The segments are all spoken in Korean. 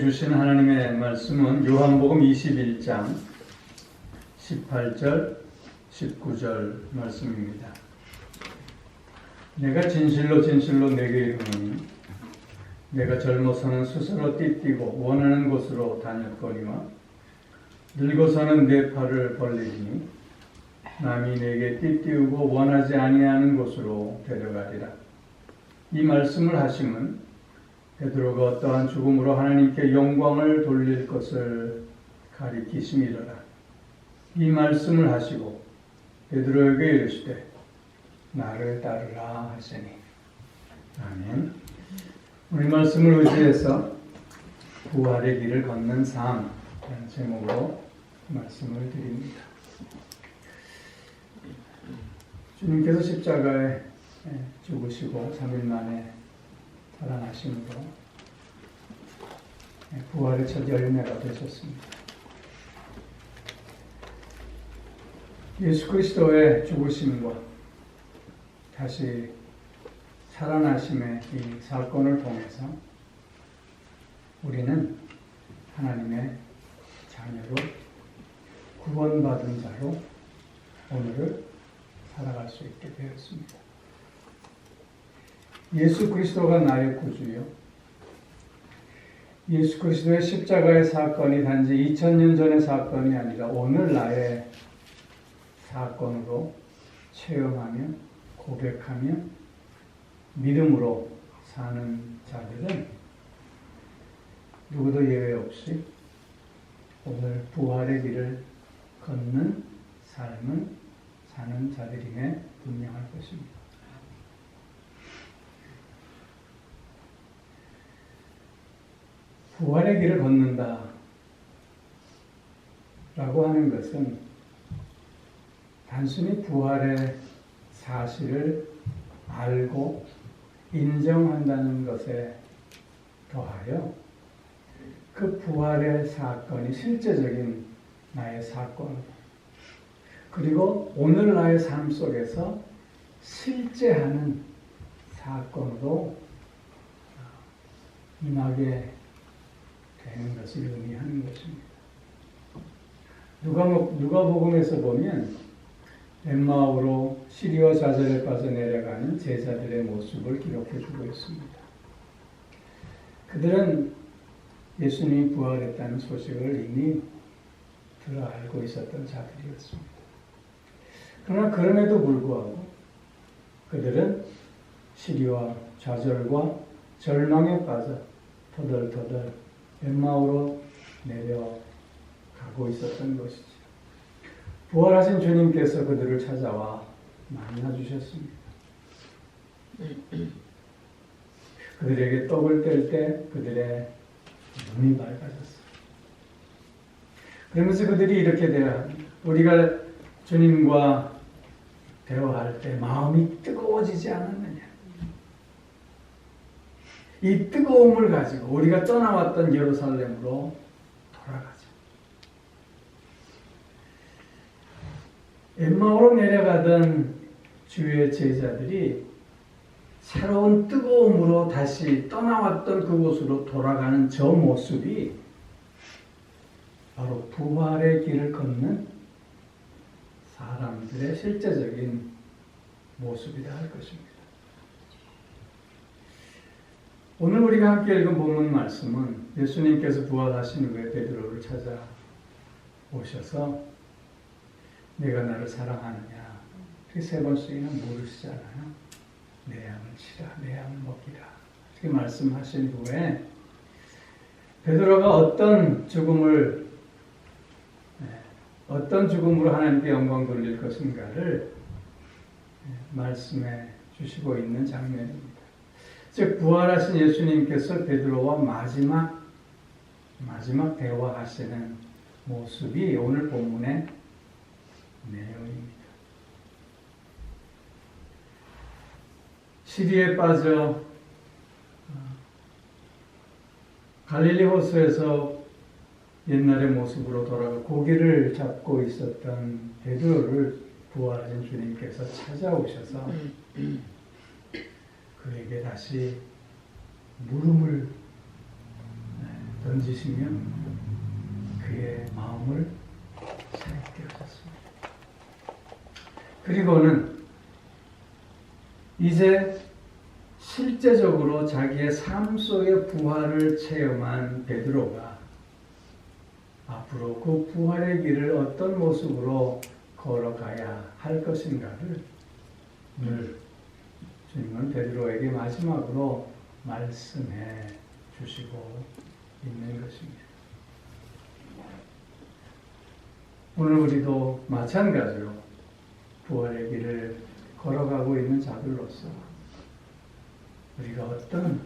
주신 하나님의 말씀은 요한복음 21장 18절, 19절 말씀입니다. 내가 진실로 진실로 내게 이르노니 내가 젊어서는 스스로 띠띠고 원하는 곳으로 다녔거니와 늙어서는 내 팔을 벌리니 남이 내게 띠띠우고 원하지 아니하는 곳으로 데려가리라. 이 말씀을 하심은 베드로가 어떠한 죽음으로 하나님께 영광을 돌릴 것을 가리키심이로라. 이 말씀을 하시고 베드로에게 이르시되 나를 따르라 하시니. 아멘. 오늘 말씀을 의지해서 부활의 길을 걷는 삶 라는 제목으로 말씀을 드립니다. 주님께서 십자가에 죽으시고 3일 만에 살아나심으로 부활의 첫 열매가 되셨습니다. 예수 그리스도의 죽으심과 다시 살아나심의 이 사건을 통해서 우리는 하나님의 자녀로 구원받은 자로 오늘을 살아갈 수 있게 되었습니다. 예수 그리스도가 나의 구주요. 예수 그리스도의 십자가의 사건이 단지 2000년 전의 사건이 아니라 오늘 나의 사건으로 체험하며 고백하며 믿음으로 사는 자들은 누구도 예외 없이 오늘 부활의 길을 걷는 삶을 사는 자들임에 분명할 것입니다. 부활의 길을 걷는다 라고 하는 것은 단순히 부활의 사실을 알고 인정한다는 것에 더하여 그 부활의 사건이 실제적인 나의 사건, 그리고 오늘 나의 삶 속에서 실제하는 사건으로 임하게 되는 것을 의미하는 것입니다. 누가복음에서 보면 엠마오로 시리와 좌절에 빠져 내려가는 제자들의 모습을 기록해 주고 있습니다. 그들은 예수님이 부활했다는 소식을 이미 들어 알고 있었던 자들이었습니다. 그러나 그럼에도 불구하고 그들은 시리와 좌절과 절망에 빠져 터덜터덜 엠마오로 내려가고 있었던 것이죠. 부활하신 주님께서 그들을 찾아와 만나주셨습니다. 그들에게 떡을 뗄 때 그들의 눈이 밝아졌어요. 그러면서 그들이 이렇게 대화합니다. 우리가 주님과 대화할 때 마음이 뜨거워지지 않았느냐. 이 뜨거움을 가지고 우리가 떠나왔던 예루살렘으로 돌아가자. 엠마오로 내려가던 주의 제자들이 새로운 뜨거움으로 다시 떠나왔던 그곳으로 돌아가는 저 모습이 바로 부활의 길을 걷는 사람들의 실제적인 모습이라 할 것입니다. 오늘 우리가 함께 읽은 본문 말씀은 예수님께서 부활하신 후에 베드로를 찾아오셔서 내가 나를 사랑하느냐 이렇게 3번씩이나 물으시잖아요. 내 양을 치라, 내 양을 먹이라 이렇게 말씀하신 후에 베드로가 어떤 죽음으로 하나님께 영광 돌릴 것인가를 말씀해 주시고 있는 장면입니다. 즉 부활하신 예수님께서 베드로와 마지막 대화하시는 모습이 오늘 본문의 내용입니다. 시리에 빠져 갈릴리 호수에서 옛날의 모습으로 돌아가 고기를 잡고 있었던 베드로를 부활하신 주님께서 찾아오셔서 그에게 다시 물음을 던지시면 그의 마음을 새롭게 하셨습니다. 그리고는 이제 실제적으로 자기의 삶 속의 부활을 체험한 베드로가 앞으로 그 부활의 길을 어떤 모습으로 걸어가야 할 것인가를 늘 주님은 베드로에게 마지막으로 말씀해 주시고 있는 것입니다. 오늘 우리도 마찬가지로 부활의 길을 걸어가고 있는 자들로서 우리가 어떤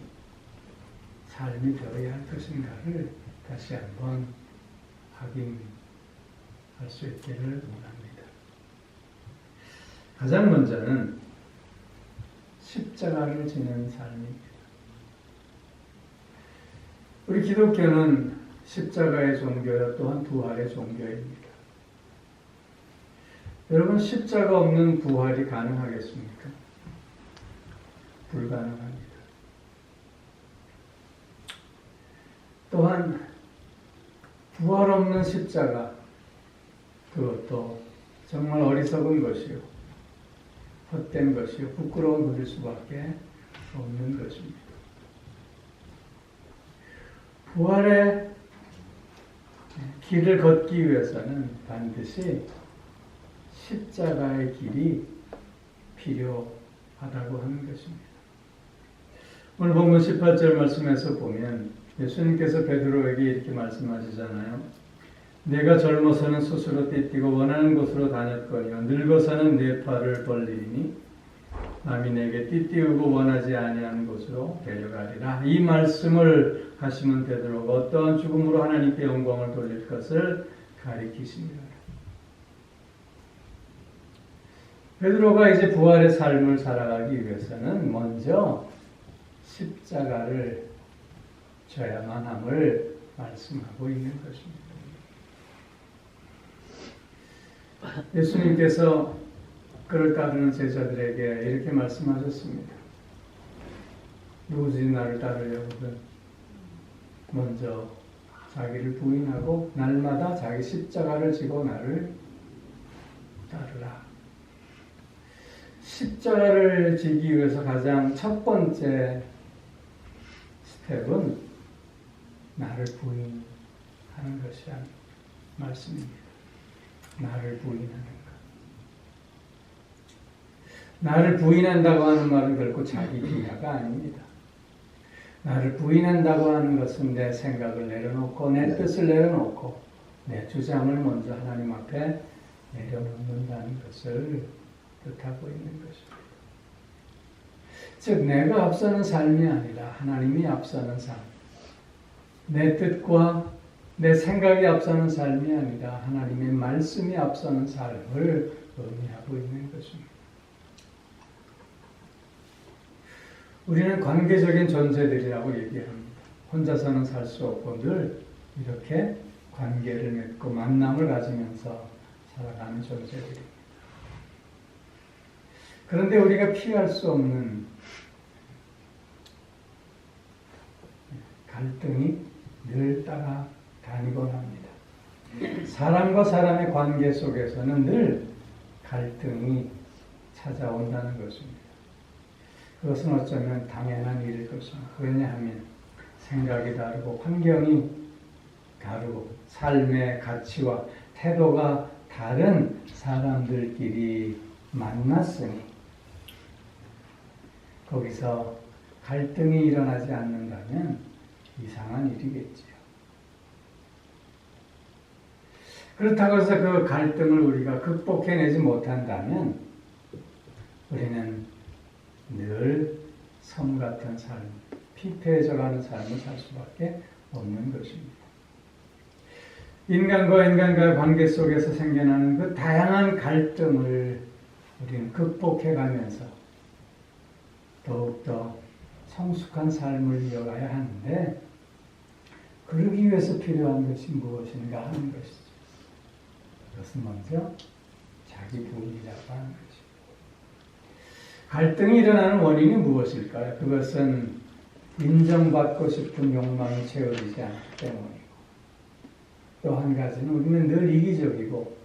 삶이 되어야 할 것인가를 다시 한번 확인할 수 있기를 원합니다. 가장 먼저는 십자가를 지는 삶입니다. 우리 기독교는 십자가의 종교요 또한 부활의 종교입니다. 여러분, 십자가 없는 부활이 가능하겠습니까? 불가능합니다. 또한 부활 없는 십자가, 그것도 정말 어리석은 것이요, 헛된 것이요, 부끄러운 것일 수밖에 없는 것입니다. 부활의 길을 걷기 위해서는 반드시 십자가의 길이 필요하다고 하는 것입니다. 오늘 본문 18절 말씀에서 보면 예수님께서 베드로에게 이렇게 말씀하시잖아요. 내가 젊어서는 스스로 띠뛰고 원하는 곳으로 다녔거니와 늙어서는 내 팔을 벌리니 남이 내게 띠띠우고 원하지 아니하는 곳으로 데려가리라. 이 말씀을 하시는 베드로가 어떠한 죽음으로 하나님께 영광을 돌릴 것을 가리키십니다. 베드로가 이제 부활의 삶을 살아가기 위해서는 먼저 십자가를 져야만 함을 말씀하고 있는 것입니다. 예수님께서 그를 따르는 제자들에게 이렇게 말씀하셨습니다. 누구든지 나를 따르려거든 먼저 자기를 부인하고 날마다 자기 십자가를 지고 나를 따르라. 십자가를 지기 위해서 가장 첫 번째 스텝은 나를 부인하는 것이라는 말씀입니다. 나를 부인하는 것. 나를 부인한다고 하는 말은 결코 자기 비하가 아닙니다. 나를 부인한다고 하는 것은 내 생각을 내려놓고 내 뜻을 내려놓고 내 주장을 먼저 하나님 앞에 내려놓는다는 것을 뜻하고 있는 것입니다. 즉 내가 앞서는 삶이 아니라 하나님이 앞서는 삶, 내 뜻과 내 생각이 앞서는 삶이 아니라 하나님의 말씀이 앞서는 삶을 의미하고 있는 것입니다. 우리는 관계적인 존재들이라고 얘기합니다. 혼자서는 살 수 없고 늘 이렇게 관계를 맺고 만남을 가지면서 살아가는 존재들입니다. 그런데 우리가 피할 수 없는 갈등이 늘 따라다니곤 합니다. 사람과 사람의 관계 속에서는 늘 갈등이 찾아온다는 것입니다. 그것은 어쩌면 당연한 일일 것입니다. 왜냐하면 생각이 다르고 환경이 다르고 삶의 가치와 태도가 다른 사람들끼리 만났으니 거기서 갈등이 일어나지 않는다면 이상한 일이겠지요. 그렇다고 해서 그 갈등을 우리가 극복해내지 못한다면 우리는 늘 섬 같은 삶, 피폐해져가는 삶을 살 수밖에 없는 것입니다. 인간과 인간과의 관계 속에서 생겨나는 그 다양한 갈등을 우리는 극복해가면서 더욱더 성숙한 삶을 이어가야 하는데 그러기 위해서 필요한 것이 무엇인가 하는 것이죠. 그것은 먼저 자기 부인이라고 하는 것입니다. 갈등이 일어나는 원인이 무엇일까요? 그것은 인정받고 싶은 욕망이 채워지지 않기 때문이고, 또 한 가지는 우리는 늘 이기적이고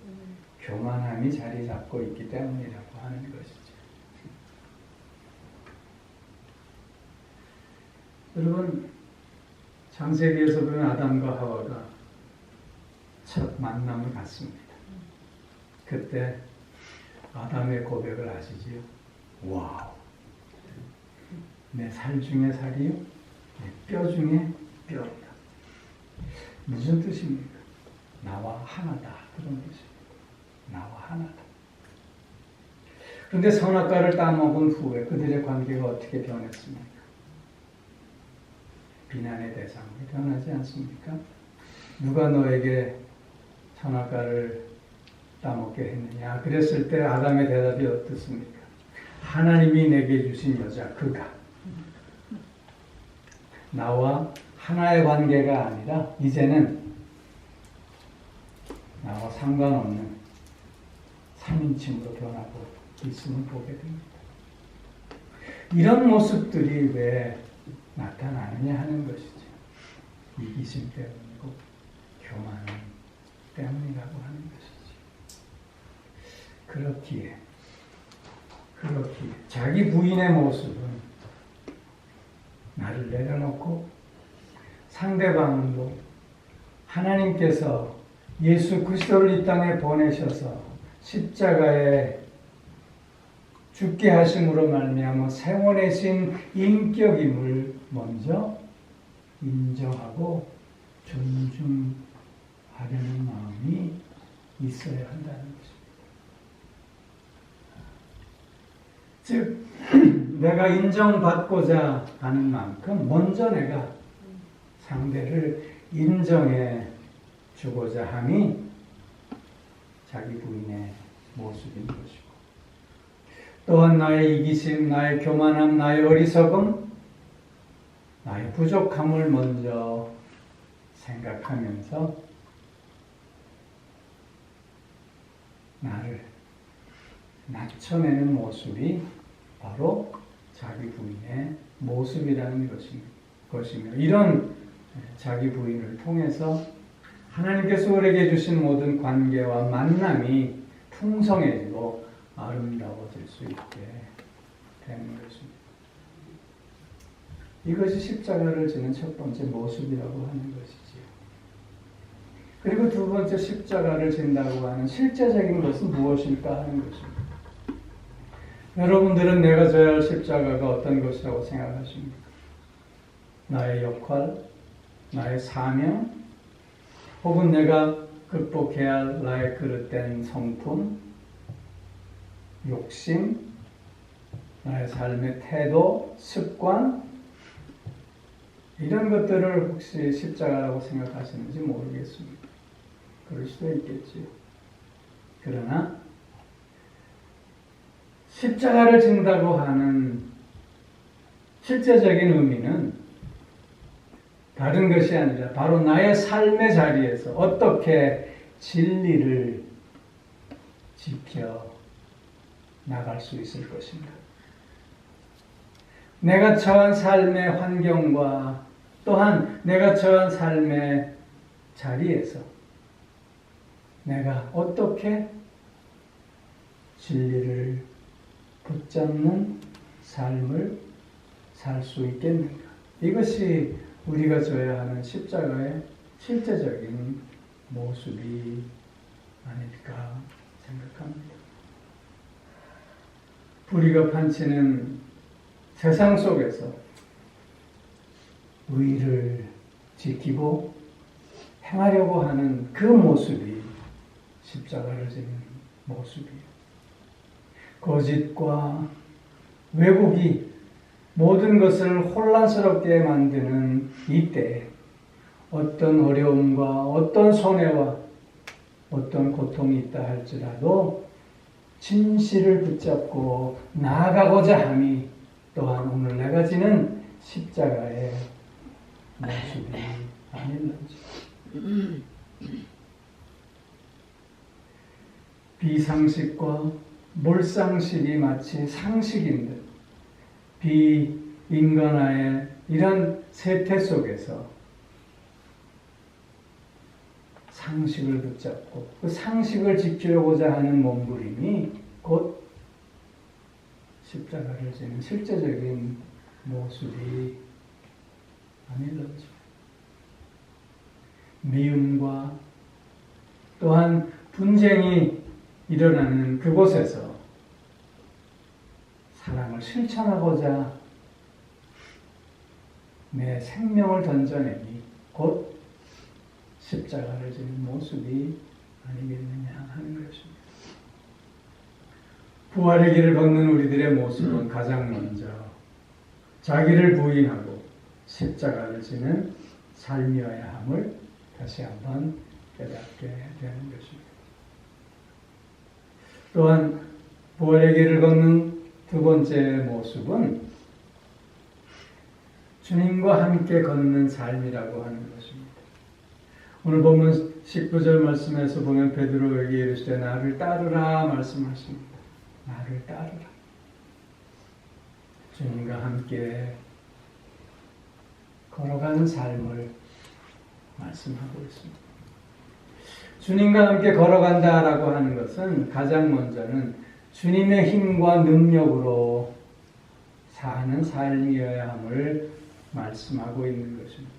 교만함이 자리 잡고 있기 때문이라고 하는 것이죠. 여러분, 창세기에서 보면 아담과 하와가 첫 만남을 갖습니다. 그때 아담의 고백을 아시지요? 와우, 내 살 중에 살이요, 내 뼈 중에 뼈이다. 무슨 뜻입니까? 나와 하나다, 그런 뜻입니다. 나와 하나다. 그런데 선악과를 따먹은 후에 그들의 관계가 어떻게 변했습니까? 비난의 대상으로 변하지 않습니까? 누가 너에게 선악과를 따먹게 했느냐? 그랬을 때 아담의 대답이 어떻습니까? 하나님이 내게 주신 여자 그가. 나와 하나의 관계가 아니라 이제는 나와 상관없는 3인칭으로 변하고 있음을 보게 됩니다. 이런 모습들이 왜 나타나느냐 하는 것이죠. 이기심 때문이고 교만 때문이라고 하는 것이죠. 그렇기에 자기 부인의 모습은 나를 내려놓고 상대방도 하나님께서 예수 그리스도를 이 땅에 보내셔서 십자가에 죽게 하심으로 말미암아 세워내신 인격임을 먼저 인정하고 존중하려는 마음이 있어야 한다는 것입니다. 즉 내가 인정받고자 하는 만큼 먼저 내가 상대를 인정해 주고자 함이 자기 부인의 모습인 것이고, 또한 나의 이기심, 나의 교만함, 나의 어리석음, 나의 부족함을 먼저 생각하면서 나를 낮춰내는 모습이 바로 자기 부인의 모습이라는 것이며, 이런 자기 부인을 통해서 하나님께서 우리에게 주신 모든 관계와 만남이 풍성해지고 아름다워질 수 있게 되는 것입니다. 이것이 십자가를 지는 첫 번째 모습이라고 하는 것이지요. 그리고 두 번째, 십자가를 진다고 하는 실제적인 것은 무엇일까 하는 것입니다. 여러분들은 내가 져야 할 십자가가 어떤 것이라고 생각하십니까? 나의 역할, 나의 사명, 혹은 내가 극복해야 할 나의 그릇된 성품, 욕심, 나의 삶의 태도, 습관, 이런 것들을 혹시 십자가라고 생각하시는지 모르겠습니다. 그럴 수도 있겠지요. 그러나 십자가를 진다고 하는 실제적인 의미는 다른 것이 아니라 바로 나의 삶의 자리에서 어떻게 진리를 지켜 나갈 수 있을 것인가. 내가 처한 삶의 환경과 또한 내가 처한 삶의 자리에서 내가 어떻게 진리를 붙잡는 삶을 살 수 있겠는가. 이것이 우리가 져야 하는 십자가의 실제적인 모습이 아닐까 생각합니다. 불의가 판치는 세상 속에서 의를 지키고 행하려고 하는 그 모습이 십자가를 지는 모습이에요. 거짓과 왜곡이 모든 것을 혼란스럽게 만드는 이때에 어떤 어려움과 어떤 손해와 어떤 고통이 있다 할지라도 진실을 붙잡고 나아가고자 함이 또한 오늘 내가 지는 십자가의 모습이 아닐런지. 비상식과 몰상식이 마치 상식인 듯 비인간화의 이런 세태 속에서 상식을 붙잡고 그 상식을 지키려고자 하는 몸부림이 곧 십자가를 지는 실제적인 모습이 아닐런지. 미움과 또한 분쟁이 일어나는 그곳에서 사랑을 실천하고자 내 생명을 던져내니 곧 십자가를 지는 모습이 아니겠느냐 하는 것입니다. 부활의 길을 걷는 우리들의 모습은 가장 먼저 자기를 부인하고 십자가를 지는 삶이어야 함을 다시 한번 깨닫게 되는 것입니다. 또한 부활의 길을 걷는 두 번째 모습은 주님과 함께 걷는 삶이라고 하는 것입니다. 오늘 보면 19절 말씀에서 보면 베드로에게 이르시되 나를 따르라 말씀하십니다. 나를 따르라. 주님과 함께 걸어가는 삶을 말씀하고 있습니다. 주님과 함께 걸어간다라고 하는 것은 가장 먼저는 주님의 힘과 능력으로 사는 삶이어야 함을 말씀하고 있는 것입니다.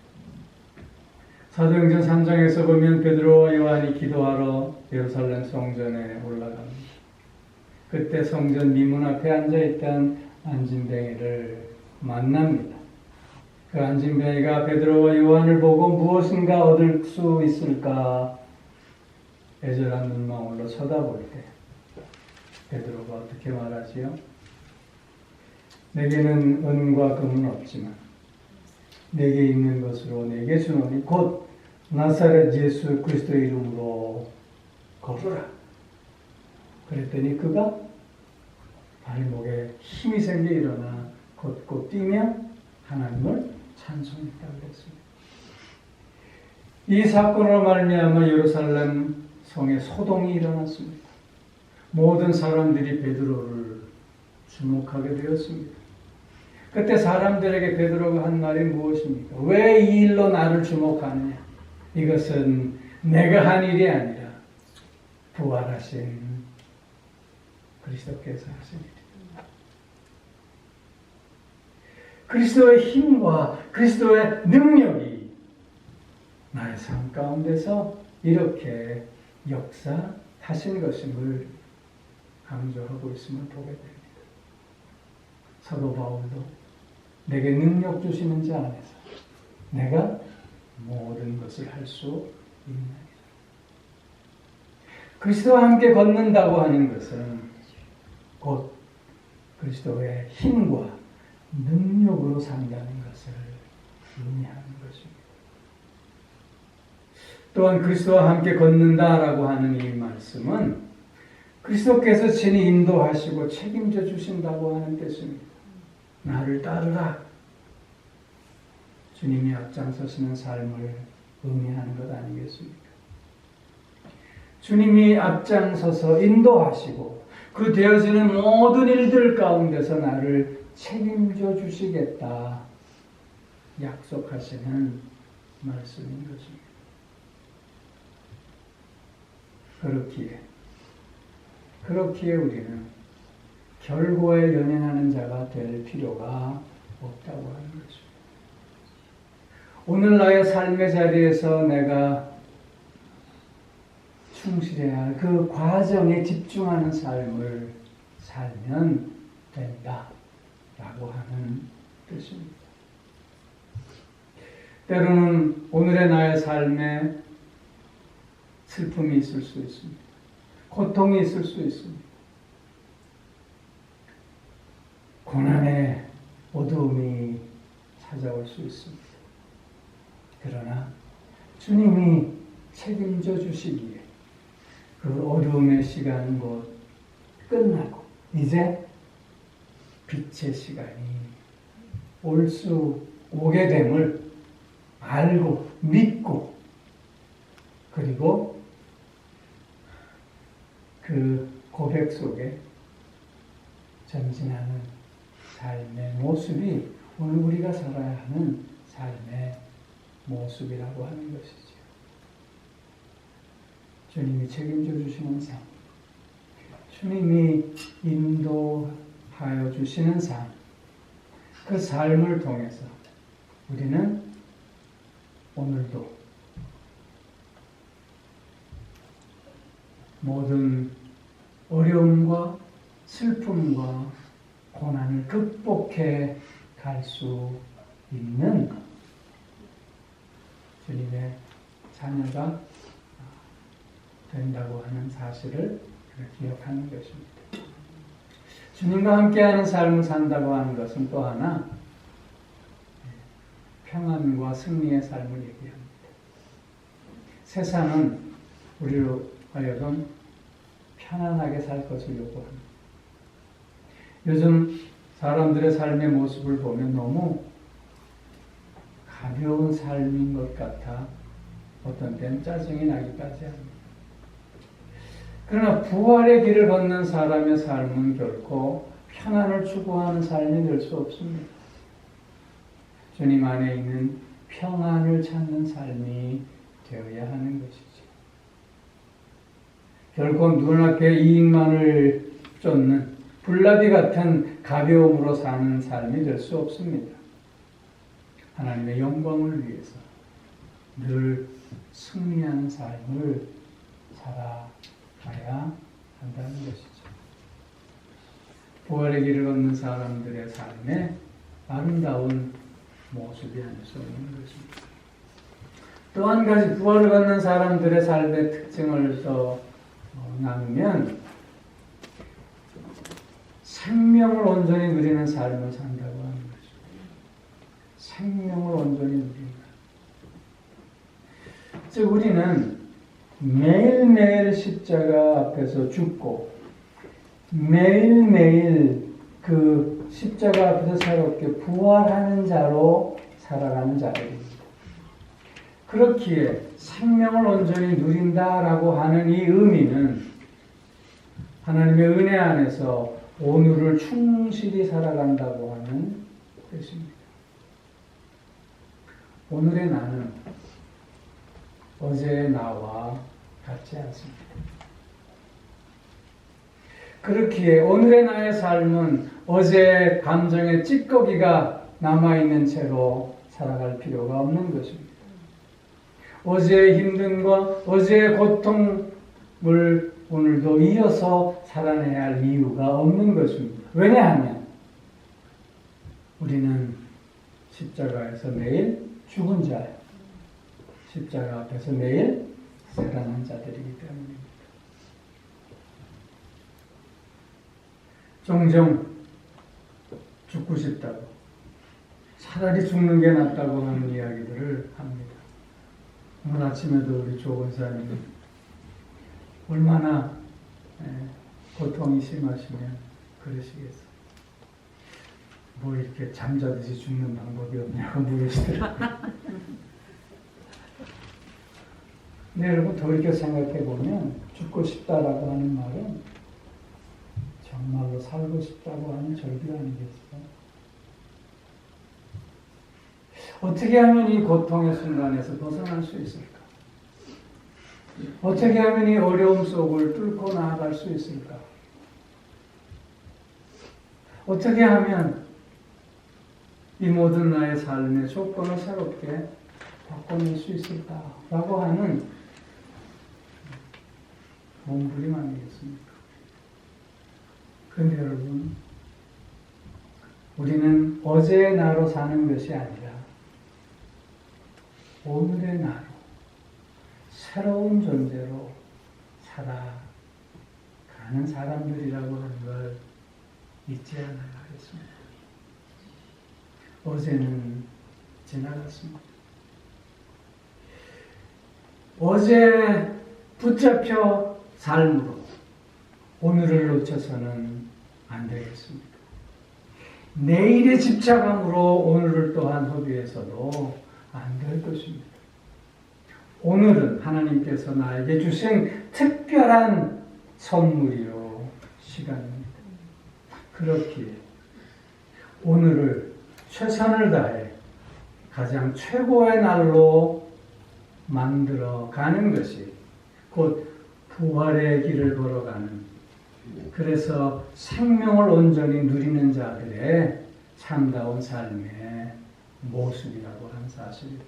사도행전 3장에서 보면 베드로와 요한이 기도하러 예루살렘 성전에 올라갑니다. 그때 성전 미문 앞에 앉아있던 안진뱅이를 만납니다. 그 안진뱅이가 베드로와 요한을 보고 무엇인가 얻을 수 있을까 애절한 눈망울로 쳐다볼 때 베드로가 어떻게 말하지요? 내게는 은과 금은 없지만 내게 있는 것으로 내게 주노니 곧 나사렛 예수 그리스도의 이름으로 걸으라. 그랬더니 그가 발목에 힘이 생겨 일어나 걷고 뛰며 하나님을 찬송했다고 했습니다. 이 사건으로 말미암아 예루살렘 성에 소동이 일어났습니다. 모든 사람들이 베드로를 주목하게 되었습니다. 그때 사람들에게 베드로가 한 말이 무엇입니까? 왜 이 일로 나를 주목하느냐? 이것은 내가 한 일이 아니라 부활하신 그리스도께서 하신 일입니다. 그리스도의 힘과 그리스도의 능력이 나의 삶 가운데서 이렇게 역사하신 것임을 강조하고 있음을 보게 됩니다. 사도 바울도 내게 능력 주시는 자 안에서 내가 모든 것을 할 수 있나이다. 그리스도와 함께 걷는다고 하는 것은 곧 그리스도의 힘과 능력으로 산다는 것을 의미하는 것입니다. 또한 그리스도와 함께 걷는다라고 하는 이 말씀은 그리스도께서 친히 인도하시고 책임져 주신다고 하는 뜻입니다. 나를 따르라. 주님이 앞장서시는 삶을 의미하는 것 아니겠습니까? 주님이 앞장서서 인도하시고 그 되어지는 모든 일들 가운데서 나를 책임져 주시겠다 약속하시는 말씀인 것입니다. 그렇기에 우리는 결과에 연연하는 자가 될 필요가 없다고 하는 것입니다. 오늘 나의 삶의 자리에서 내가 충실해야 할 그 과정에 집중하는 삶을 살면 된다 라고 하는 뜻입니다. 때로는 오늘의 나의 삶에 슬픔이 있을 수 있습니다. 고통이 있을 수 있습니다. 고난의 어두움이 찾아올 수 있습니다. 그러나 주님이 책임져 주시기에 그 어두움의 시간은 곧 끝나고 이제 빛의 시간이 오게 됨을 알고 믿고 그리고 그 고백 속에 전진하는 삶의 모습이 오늘 우리가 살아야 하는 삶의 모습이라고 하는 것이죠. 주님이 책임져 주시는 삶, 주님이 인도하여 주시는 삶, 그 삶을 통해서 우리는 오늘도 모든 어려움과 슬픔과 고난을 극복해 갈 수 있는 주님의 자녀가 된다고 하는 사실을 기억하는 것입니다. 주님과 함께하는 삶을 산다고 하는 것은 또 하나 평안과 승리의 삶을 얘기합니다. 세상은 우리로 하여금 편안하게 살 것을 요구합니다. 요즘 사람들의 삶의 모습을 보면 너무 가벼운 삶인 것 같아 어떤 때는 짜증이 나기까지 합니다. 그러나 부활의 길을 걷는 사람의 삶은 결코 편안을 추구하는 삶이 될 수 없습니다. 주님 안에 있는 평안을 찾는 삶이 되어야 하는 것이죠. 결코 눈앞에 이익만을 쫓는 불나비 같은 가벼움으로 사는 삶이 될 수 없습니다. 하나님의 영광을 위해서 늘 승리하는 삶을 살아가야 한다는 것이죠. 부활의 길을 걷는 사람들의 삶에 아름다운 모습이 아닐 수 없는 것입니다. 또 한 가지 부활을 걷는 사람들의 삶의 특징을 더 나누면 생명을 온전히 누리는 삶을 산다고 하는 거죠. 생명을 온전히 누린다. 즉 우리는 매일매일 십자가 앞에서 죽고 매일매일 그 십자가 앞에서 새롭게 부활하는 자로 살아가는 자들입니다. 그렇기에 생명을 온전히 누린다라고 하는 이 의미는 하나님의 은혜 안에서 오늘을 충실히 살아간다고 하는 뜻입니다. 오늘의 나는 어제의 나와 같지 않습니다. 그렇기에 오늘의 나의 삶은 어제의 감정의 찌꺼기가 남아있는 채로 살아갈 필요가 없는 것입니다. 어제의 힘듦과 어제의 고통을 오늘도 이어서 살아내야 할 이유가 없는 것입니다. 왜냐하면 우리는 십자가에서 매일 죽은 자예요. 십자가 앞에서 매일 살아난 자들이기 때문입니다. 종종 죽고 싶다고 차라리 죽는 게 낫다고 하는 이야기들을 합니다. 오늘 아침에도 우리 조 권사님이 얼마나 고통이 심하시면 그러시겠어요. 뭐 이렇게 잠자듯이 죽는 방법이 없냐고 물으시더라고요. 네, 여러분 돌이켜 생각해 보면 죽고 싶다라고 하는 말은 정말로 살고 싶다고 하는 절규 아니겠어요? 어떻게 하면 이 고통의 순간에서 벗어날 수 있을까? 어떻게 하면 이 어려움 속을 뚫고 나아갈 수 있을까? 어떻게 하면 이 모든 나의 삶의 조건을 새롭게 바꿔낼 수 있을까? 라고 하는 몸부림 아니겠습니까? 그런데 여러분, 우리는 어제의 나로 사는 것이 아니라 오늘의 나로 새로운 존재로 살아가는 사람들이라고 하는 걸 잊지 않아야 하겠습니다. 어제는 지나갔습니다. 어제 붙잡혀 삶으로 오늘을 놓쳐서는 안 되겠습니다. 내일의 집착함으로 오늘을 또한 허비해서도 안 될 것입니다. 오늘은 하나님께서 나에게 주신 특별한 선물이요, 시간입니다. 그렇기에 오늘을 최선을 다해 가장 최고의 날로 만들어 가는 것이 곧 부활의 길을 걸어가는, 그래서 생명을 온전히 누리는 자들의 참다운 삶의 모습이라고 하는 사실입니다.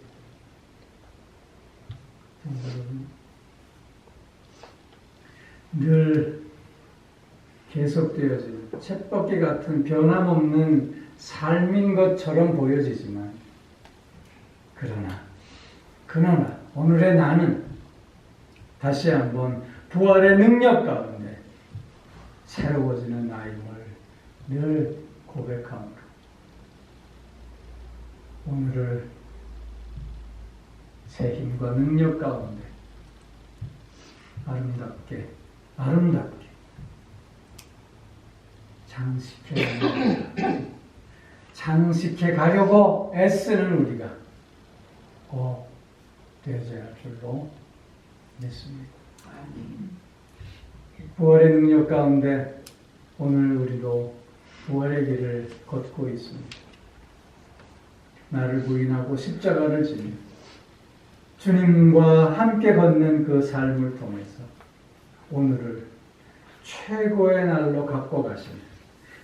늘 계속되어지는 쳇바퀴 같은 변함없는 삶인 것처럼 보여지지만, 그러나 오늘의 나는 다시 한번 부활의 능력 가운데 새로워지는 나임을 늘 고백합니다. 오늘을 새 힘과 능력 가운데 아름답게 장식해 가려고 애쓰는 우리가 꼭 되어져야 할 줄로 믿습니다. 부활의 능력 가운데 오늘 우리도 부활의 길을 걷고 있습니다. 나를 부인하고 십자가를 지며 주님과 함께 걷는 그 삶을 통해서 오늘을 최고의 날로 갖고 가시는,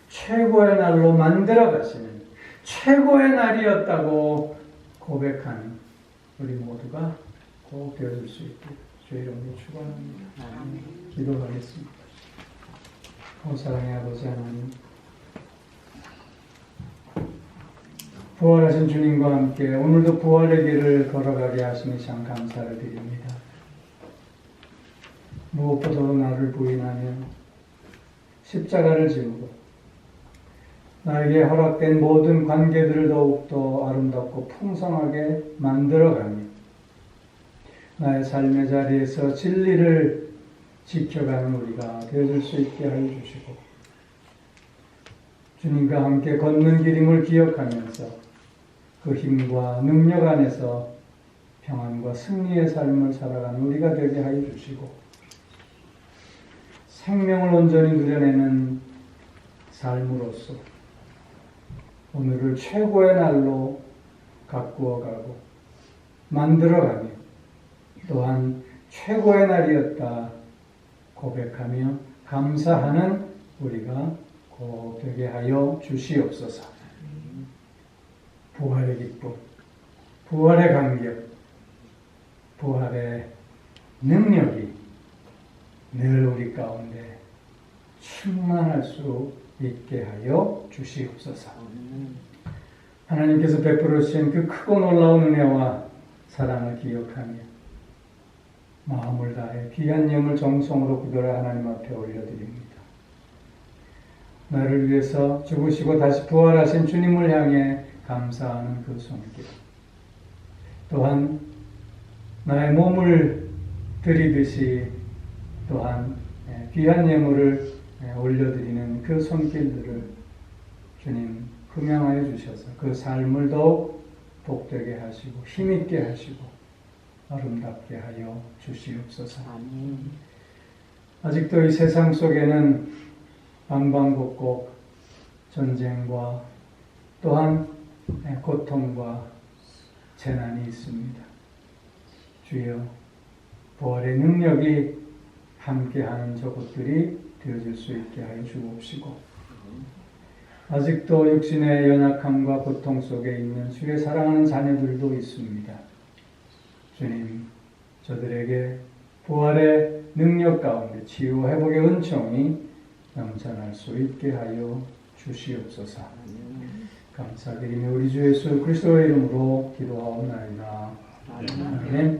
최고의 날로 만들어 가시는 최고의 날이었다고 고백하는 우리 모두가 꼭 되어줄 수 있게 주의 이름으로 축원합니다. 기도하겠습니다. 사랑의 아버지 하나님, 부활하신 주님과 함께 오늘도 부활의 길을 걸어가게 하시니 참 감사를 드립니다. 무엇보다도 나를 부인하며 십자가를 지우고 나에게 허락된 모든 관계들을 더욱더 아름답고 풍성하게 만들어가며 나의 삶의 자리에서 진리를 지켜가는 우리가 되어줄 수 있게 하여 주시고, 주님과 함께 걷는 길임을 기억하면서 그 힘과 능력 안에서 평안과 승리의 삶을 살아가는 우리가 되게 하여 주시고, 생명을 온전히 누려내는 삶으로서 오늘을 최고의 날로 가꾸어가고 만들어가며 또한 최고의 날이었다 고백하며 감사하는 우리가 꼭 되게 하여 주시옵소서. 부활의 기쁨, 부활의 감격, 부활의 능력이 늘 우리 가운데 충만할 수 있게 하여 주시옵소서. 하나님께서 베풀어 주신 그 크고 놀라운 은혜와 사랑을 기억하며 마음을 다해 귀한 영을 정성으로 기도를 하나님 앞에 올려드립니다. 나를 위해서 죽으시고 다시 부활하신 주님을 향해 감사하는 그 손길, 또한 나의 몸을 드리듯이 또한 귀한 예물을 올려드리는 그 손길들을 주님 금양하여 주셔서 그 삶을 더욱 복되게 하시고 힘있게 하시고 아름답게 하여 주시옵소서. 아직도 이 세상 속에는 방방곡곡 전쟁과 또한 고통과 재난이 있습니다. 주여, 부활의 능력이 함께하는 저것들이 되어질 수 있게 하여 주옵시고, 아직도 육신의 연약함과 고통 속에 있는 주의 사랑하는 자녀들도 있습니다. 주님, 저들에게 부활의 능력 가운데 치유 회복의 은총이 넘쳐날 수 있게 하여 주시옵소서. 감사드리며 우리 주 예수 그리스도의 이름으로 기도하옵나이다. 아멘.